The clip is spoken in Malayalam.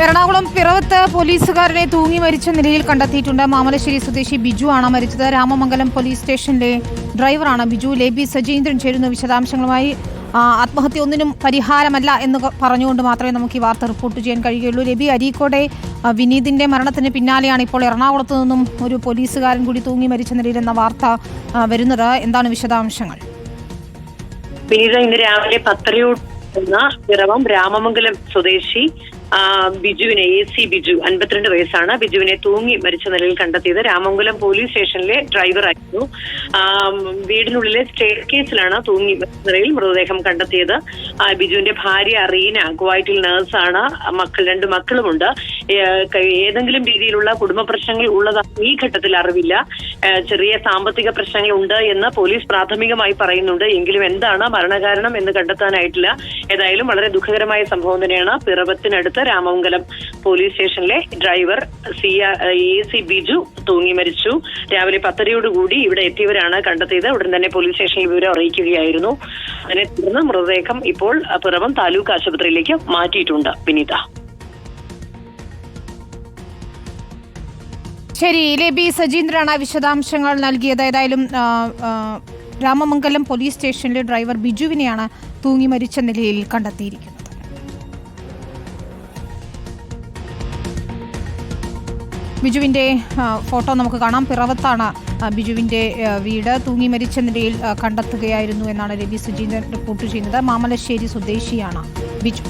എറണാകുളം പിറവത്ത് പോലീസുകാരനെ തൂങ്ങി മരിച്ച നിലയിൽ കണ്ടെത്തിയിട്ടുണ്ട്. മാമലശ്ശേരി സ്വദേശി ബിജു ആണ് മരിച്ചത്. രാമമംഗലം പോലീസ് സ്റ്റേഷനിലെ ഡ്രൈവറാണ് ബിജു. ലേബി സജീന്ദ്രൻ ചേരുന്ന വിശദാംശങ്ങളുമായി. ആത്മഹത്യ ഒന്നിനും പരിഹാരമല്ല എന്ന് പറഞ്ഞുകൊണ്ട് മാത്രമേ നമുക്ക് ഈ വാർത്ത റിപ്പോർട്ട് ചെയ്യാൻ കഴിയുകയുള്ളൂ. ലേബി, അരീക്കോടെ വിനീതിന്റെ മരണത്തിന് പിന്നാലെയാണ് ഇപ്പോൾ എറണാകുളത്ത് നിന്നും ഒരു പോലീസുകാരൻ കൂടി തൂങ്ങി മരിച്ച നിലയിൽ എന്ന വാർത്ത വരുന്നത്. എന്താണ് വിശദാംശങ്ങൾ? വിനീത, ഇന്ന് രാവിലെ 10:30 പിറവം രാമമംഗലം സ്വദേശി ബിജുവിനെ AC ബിജു 52 വയസ്സാണ്. ബിജുവിനെ തൂങ്ങി മരിച്ച നിലയിൽ കണ്ടെത്തിയത്. രാമമംഗലം പോലീസ് സ്റ്റേഷനിലെ ഡ്രൈവറായിരുന്നു. വീടിനുള്ളിലെ സ്റ്റെയർ കേസിലാണ് തൂങ്ങി മരിച്ച നിലയിൽ മൃതദേഹം കണ്ടെത്തിയത്. ബിജുവിന്റെ ഭാര്യ റീന കുവൈറ്റിൽ നഴ്സാണ്. 2 മക്കളുമുണ്ട്. ഏതെങ്കിലും രീതിയിലുള്ള കുടുംബ പ്രശ്നങ്ങൾ ഉള്ളതായി ഈ ഘട്ടത്തിൽ അറിവില്ല. ചെറിയ സാമ്പത്തിക പ്രശ്നങ്ങൾ ഉണ്ട് എന്ന് പോലീസ് പ്രാഥമികമായി പറയുന്നുണ്ട്. എങ്കിലും എന്താണ് മരണകാരണം എന്ന് കണ്ടെത്താനായിട്ടില്ല. ഏതായാലും വളരെ ദുഃഖകരമായ സംഭവം തന്നെയാണ്. പിറവത്തിനടുത്ത് രാമമംഗലം പോലീസ് സ്റ്റേഷനിലെ ഡ്രൈവർ AC ബിജു തൂങ്ങി മരിച്ചു. രാവിലെ 10:30 ഇവിടെ എത്തിയവരാണ് കണ്ടെത്തിയത്. ഉടൻ തന്നെ പോലീസ് സ്റ്റേഷനിൽ വിവരം അറിയിക്കുകയായിരുന്നു. അതിനെ തുടർന്ന് മൃതദേഹം ഇപ്പോൾ പിറവം താലൂക്ക് ആശുപത്രിയിലേക്ക് മാറ്റിയിട്ടുണ്ട്. വിനീത. ശരി, ലേബി സജീന്ദ്രനാണ് വിശദാംശങ്ങൾ നൽകിയത്. ഏതായാലും രാമമംഗലം പോലീസ് സ്റ്റേഷനിലെ ഡ്രൈവർ ബിജുവിനെയാണ് തൂങ്ങി മരിച്ച നിലയിൽ കണ്ടെത്തിയിരിക്കുന്നത്. ബിജുവിന്റെ ഫോട്ടോ നമുക്ക് കാണാം. പിറവത്താണ് ബിജുവിന്റെ വീട്. തൂങ്ങി മരിച്ച നിലയിൽ കണ്ടെത്തുകയായിരുന്നു എന്നാണ് ലേബി സജീന്ദ്രൻ റിപ്പോർട്ട് ചെയ്യുന്നത്. മാമലശ്ശേരി സ്വദേശിയാണ് ബിജു.